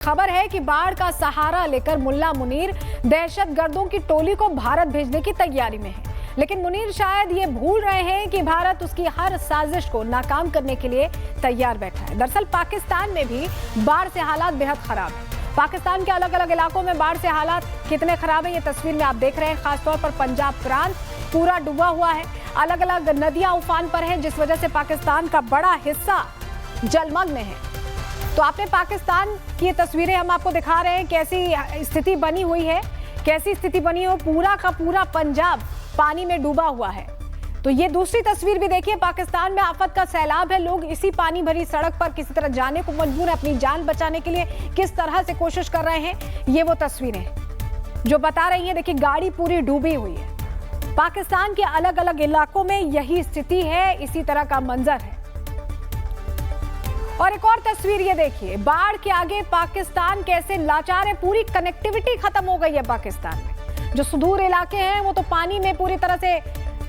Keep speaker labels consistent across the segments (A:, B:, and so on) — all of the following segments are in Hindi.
A: खबर है कि बाढ़ का सहारा लेकर मुल्ला मुनीर दहशतगर्दों की टोली को भारत भेजने की तैयारी में है। लेकिन मुनीर शायद ये भूल रहे हैं कि भारत उसकी हर साजिश को नाकाम करने के लिए तैयार बैठा है। दरअसल पाकिस्तान में भी बाढ़ से हालात बेहद खराब है। पाकिस्तान के अलग अलग इलाकों में बाढ़ से हालात कितने खराब है ये तस्वीर में आप देख रहे हैं। खासतौर पर पंजाब प्रांत पूरा डूबा हुआ है। अलग अलग नदियां उफान पर हैं, जिस वजह से पाकिस्तान का बड़ा हिस्सा जलमग्न है। तो आपने पाकिस्तान की ये तस्वीरें हम आपको दिखा रहे हैं, कैसी स्थिति बनी हुई है, कैसी स्थिति बनी हो। पूरा का पूरा पंजाब पानी में डूबा हुआ है। तो ये दूसरी तस्वीर भी देखिए, पाकिस्तान में आफत का सैलाब है। लोग इसी पानी भरी सड़क पर किसी तरह जाने को मजबूर है। अपनी जान बचाने के लिए किस तरह से कोशिश कर रहे हैं, ये वो तस्वीरें जो बता रही हैं। देखिए गाड़ी पूरी डूबी हुई है। पाकिस्तान के अलग अलग इलाकों में यही स्थिति है, इसी तरह का मंजर है। और एक और तस्वीर ये देखिए, बाढ़ के आगे पाकिस्तान कैसे लाचार है। पूरी कनेक्टिविटी खत्म हो गई है पाकिस्तान में। जो सुदूर इलाके हैं वो तो पानी में पूरी तरह से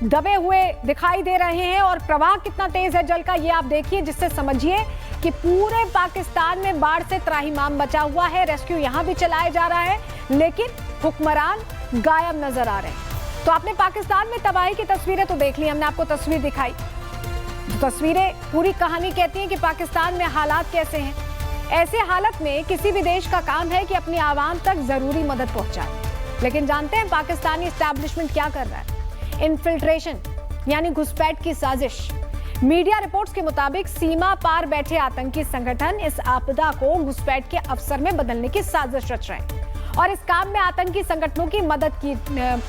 A: दबे हुए दिखाई दे रहे हैं। और प्रवाह कितना तेज है जल का, ये आप देखिए, जिससे समझिए कि पूरे पाकिस्तान में बाढ़ से त्राहिमाम मचा हुआ है। रेस्क्यू यहां भी चलाया जा रहा है, लेकिन हुक्मरान गायब नजर आ रहे हैं। तो आपने पाकिस्तान में तबाही की तस्वीरें तो देख ली, हमने आपको तस्वीर दिखाई। तस्वीरें पूरी कहानी कहती हैं कि पाकिस्तान में हालात कैसे हैं। ऐसे हालत में किसी भी देश का काम है कि अपनी आवाम तक जरूरी मदद पहुंचाए। लेकिन जानते हैं पाकिस्तानी एस्टैब्लिशमेंट क्या कर रहा है? इन्फिल्ट्रेशन यानी घुसपैठ की साजिश। मीडिया रिपोर्ट्स के मुताबिक सीमा पार बैठे आतंकी संगठन इस आपदा को घुसपैठ के अवसर में बदलने की साजिश रच रहे हैं और इस काम में आतंकी संगठनों की मदद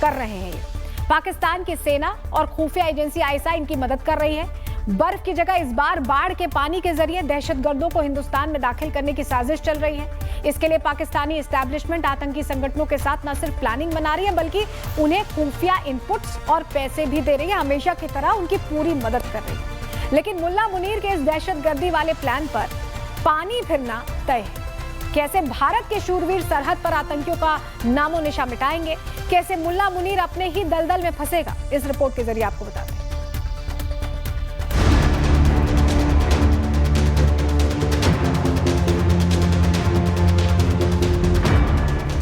A: कर रहे हैं। पाकिस्तान की सेना और खुफिया एजेंसी आईएसआई इनकी मदद कर रही है। बर्फ की जगह इस बार बाढ़ के पानी के जरिए दहशतगर्दों को हिंदुस्तान में दाखिल करने की साजिश चल रही है। इसके लिए पाकिस्तानी एस्टैब्लिशमेंट आतंकी संगठनों के साथ न सिर्फ प्लानिंग बना रही है, बल्कि उन्हें खुफिया इनपुट्स और पैसे भी दे रही है। हमेशा की तरह उनकी पूरी मदद कर रही है। लेकिन मुल्ला मुनीर के इस दहशतगर्दी वाले प्लान पर पानी फिरना तय है। कैसे भारत के शूरवीर सरहद पर आतंकियों का नामो निशा मिटाएंगे, कैसे मुल्ला मुनीर अपने ही दलदल में फंसेगा, इस रिपोर्ट के जरिए आपको बताते हैं।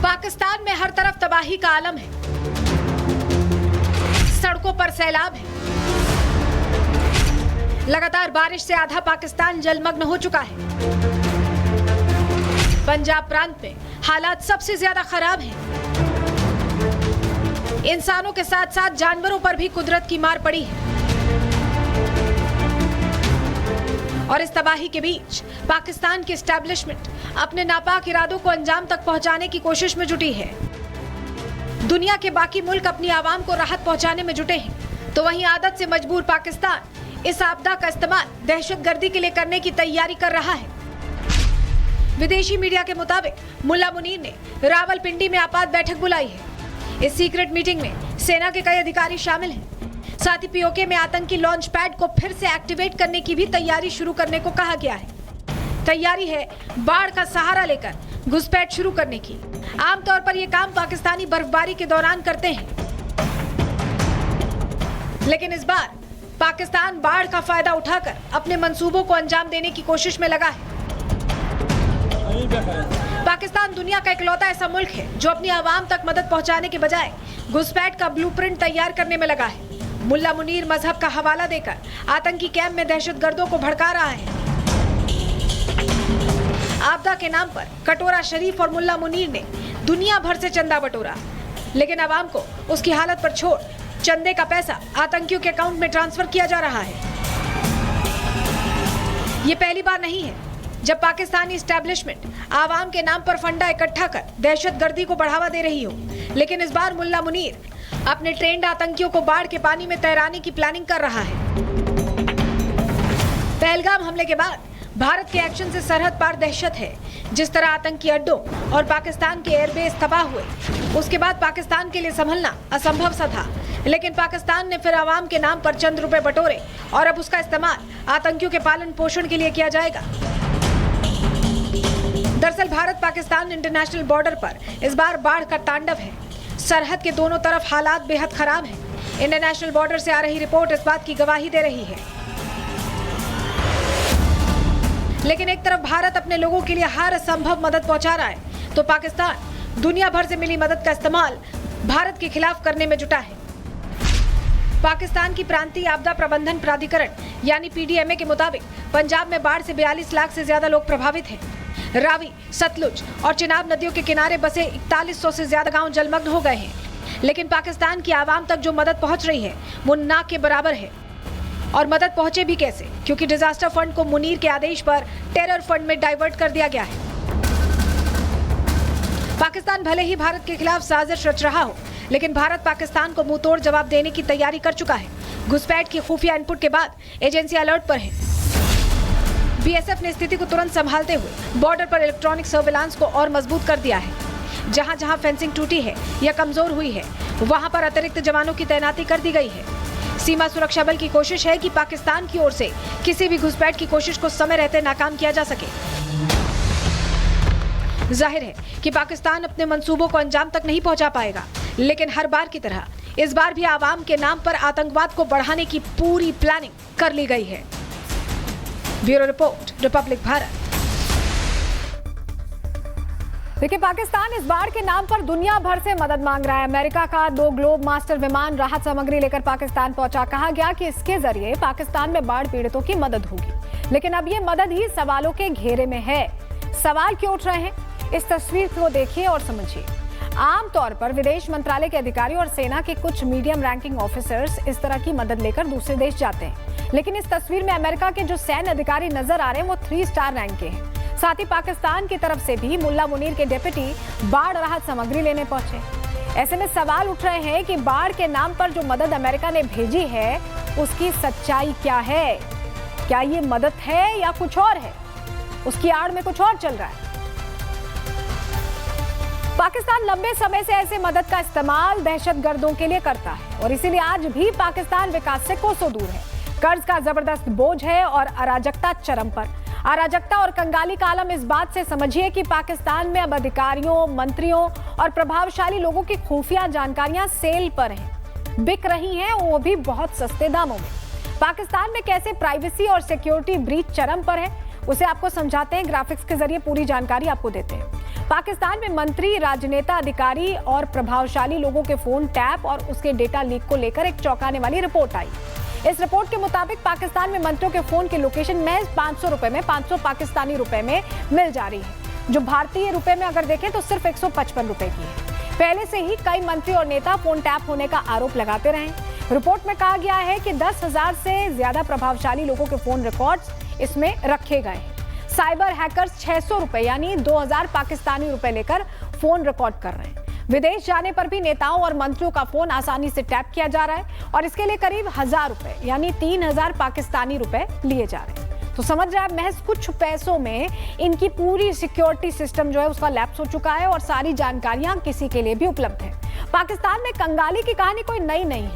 A: पाकिस्तान में हर तरफ तबाही का आलम है। सड़कों पर सैलाब है। लगातार बारिश से आधा पाकिस्तान जलमग्न हो चुका है। पंजाब प्रांत में हालात सबसे ज्यादा खराब हैं। इंसानों के साथ साथ जानवरों पर भी कुदरत की मार पड़ी है। और इस तबाही के बीच पाकिस्तान की एस्टैब्लिशमेंट अपने नापाक इरादों को अंजाम तक पहुंचाने की कोशिश में जुटी है। दुनिया के बाकी मुल्क अपनी आवाम को राहत पहुंचाने में जुटे हैं, तो वहीं आदत से मजबूर पाकिस्तान इस आपदा का इस्तेमाल दहशतगर्दी के लिए करने की तैयारी कर रहा है। विदेशी मीडिया के मुताबिक मुल्ला मुनीर ने रावलपिंडी में आपात बैठक बुलाई है। इस सीक्रेट मीटिंग में सेना के कई अधिकारी शामिल हैं। साथ ही पीओके में आतंकी लॉन्च पैड को फिर से एक्टिवेट करने की भी तैयारी शुरू करने को कहा गया है। तैयारी है बाढ़ का सहारा लेकर घुसपैठ शुरू करने की। आमतौर पर यह काम पाकिस्तानी बर्फबारी के दौरान करते हैं, लेकिन इस बार पाकिस्तान बाढ़ का फायदा उठाकर अपने मंसूबों को अंजाम देने की कोशिश में लगा है। पाकिस्तान दुनिया का इकलौता ऐसा मुल्क है जो अपनी आवाम तक मदद पहुंचाने के बजाय घुसपैठ का ब्लूप्रिंट तैयार करने में लगा है। मुल्ला मुनीर मजहब का हवाला देकर आतंकी कैंप में दहशतगर्दों को भड़का रहा है। आपदा के नाम पर कटोरा शरीफ और मुल्ला मुनीर ने दुनिया भर से चंदा बटोरा, लेकिन आवाम को उसकी हालत पर छोड़ चंदे का पैसा आतंकियों के अकाउंट में ट्रांसफर किया जा रहा है। ये पहली बार नहीं है जब पाकिस्तानी एस्टैब्लिशमेंट आवाम के नाम पर फंडा इकट्ठा कर दहशतगर्दी को बढ़ावा दे रही हो। लेकिन इस बार मुल्ला मुनीर अपने ट्रेंड आतंकियों को बाढ़ के पानी में तैराने की प्लानिंग कर रहा है। पहलगाम हमले के बाद भारत के एक्शन से सरहद पार दहशत है। जिस तरह आतंकी अड्डों और पाकिस्तान के एयरबेस तबाह हुए, उसके बाद पाकिस्तान के लिए संभलना असंभव सा था। लेकिन पाकिस्तान ने फिर आवाम के नाम पर चंद रुपए बटोरे और अब उसका इस्तेमाल आतंकियों के पालन पोषण के लिए किया जाएगा। दरअसल भारत पाकिस्तान इंटरनेशनल बॉर्डर पर इस बार बाढ़ का तांडव है। सरहद के दोनों तरफ हालात बेहद खराब हैं। इंटरनेशनल बॉर्डर से आ रही रिपोर्ट इस बात की गवाही दे रही है। लेकिन एक तरफ भारत अपने लोगों के लिए हर संभव मदद पहुंचा रहा है, तो पाकिस्तान दुनिया भर से मिली मदद का इस्तेमाल भारत के खिलाफ करने में जुटा है। पाकिस्तान की प्रांतीय आपदा प्रबंधन प्राधिकरण यानी पीडीएमए के मुताबिक पंजाब में बाढ़ से 42 लाख से ज्यादा लोग प्रभावित हैं। रावी, सतलुज और चिनाब नदियों के किनारे बसे 4100 से ज्यादा गांव जलमग्न हो गए हैं। लेकिन पाकिस्तान की आवाम तक जो मदद पहुंच रही है वो ना के बराबर है। और मदद पहुंचे भी कैसे? क्योंकि डिजास्टर फंड को मुनीर के आदेश पर टेरर फंड में डाइवर्ट कर दिया गया है। पाकिस्तान भले ही भारत के खिलाफ साजिश रच रहा हो, लेकिन भारत पाकिस्तान को मुंहतोड़ जवाब देने की तैयारी कर चुका है। घुसपैठ की खुफिया इनपुट के बाद एजेंसी अलर्ट पर है। बीएसएफ ने स्थिति को तुरंत संभालते हुए बॉर्डर पर इलेक्ट्रॉनिक सर्विलांस को और मजबूत कर दिया है। जहां जहां फेंसिंग टूटी है या कमजोर हुई है, वहां पर अतिरिक्त जवानों की तैनाती कर दी गई है। सीमा सुरक्षा बल की कोशिश है कि पाकिस्तान की ओर से किसी भी घुसपैठ की कोशिश को समय रहते नाकाम किया जा सके। जाहिर है कि पाकिस्तान अपने मंसूबों को अंजाम तक नहीं पहुंचा पाएगा, लेकिन हर बार की तरह इस बार भी आवाम के नाम पर आतंकवाद को बढ़ाने की पूरी प्लानिंग कर ली गई है। Bureau report, Republic Bharat. देखिए, पाकिस्तान इस बाढ़ के नाम पर दुनिया भर से मदद मांग रहा है। अमेरिका का 2 ग्लोब मास्टर विमान राहत सामग्री लेकर पाकिस्तान पहुंचा। कहा गया कि इसके जरिए पाकिस्तान में बाढ़ पीड़ितों की मदद होगी, लेकिन अब ये मदद ही सवालों के घेरे में है। सवाल क्यों उठ रहे हैं? इस तस्वीर को देखिए और समझिए। आमतौर पर विदेश मंत्रालय के अधिकारी और सेना के कुछ मीडियम रैंकिंग ऑफिसर्स इस तरह की मदद लेकर दूसरे देश जाते हैं, लेकिन इस तस्वीर में अमेरिका के जो सैन्य अधिकारी नजर आ रहे हैं वो 3 स्टार रैंक के हैं। साथ ही पाकिस्तान की तरफ से भी मुल्ला मुनीर के डिप्टी बाढ़ राहत सामग्री लेने पहुंचे। ऐसे में सवाल उठ रहे हैं कि बाढ़ के नाम पर जो मदद अमेरिका ने भेजी है उसकी सच्चाई क्या है? क्या ये मदद है या कुछ और है? उसकी आड़ में कुछ और चल रहा है। पाकिस्तान लंबे समय से ऐसे मदद का इस्तेमाल दहशतगर्दों के लिए करता है और इसीलिए आज भी पाकिस्तान विकास से कोसों दूर है। कर्ज का जबरदस्त बोझ है और अराजकता चरम पर। अराजकता और कंगाली का आलम इस बात से समझिए कि पाकिस्तान में अब अधिकारियों, मंत्रियों और प्रभावशाली लोगों की खुफिया जानकारियां सेल पर हैं, बिक रही हैं, वो भी बहुत सस्ते दामों में। पाकिस्तान में कैसे प्राइवेसी और सिक्योरिटी ब्रीच चरम पर है उसे आपको समझाते हैं। ग्राफिक्स के जरिए पूरी जानकारी आपको देते हैं। पाकिस्तान में मंत्री, राजनेता, अधिकारी और प्रभावशाली लोगों के फोन टैप और उसके डेटा लीक को लेकर एक चौंकाने वाली रिपोर्ट आई। इस रिपोर्ट के मुताबिक पाकिस्तान में मंत्रियों के फोन की लोकेशन महज 500 रुपए में, 500 पाकिस्तानी रुपए में मिल जा रही है, जो भारतीय रुपए में अगर देखें तो सिर्फ 155 रुपए की है। पहले से ही कई मंत्री और नेता फोन टैप होने का आरोप लगाते रहे। रिपोर्ट में कहा गया है कि 10,000 से ज्यादा प्रभावशाली लोगों के फोन रिकॉर्ड्स इसमें रखे गए हैं। साइबर हैकर्स 600 रुपए यानी 2000 पाकिस्तानी रुपए लेकर फोन रिकॉर्ड कर रहे हैं। विदेश जाने पर भी नेताओं और मंत्रियों का फोन आसानी से टैप किया जा रहा है और इसके लिए करीब 1000 रुपए यानी 3000 पाकिस्तानी रुपए लिए जा रहे हैं। तो समझ रहे हैं, महज कुछ पैसों में इनकी पूरी सिक्योरिटी सिस्टम जो है उसका लैप्स हो चुका है और सारी जानकारियां किसी के लिए भी उपलब्ध है। पाकिस्तान में कंगाली की कहानी कोई नई नहीं है।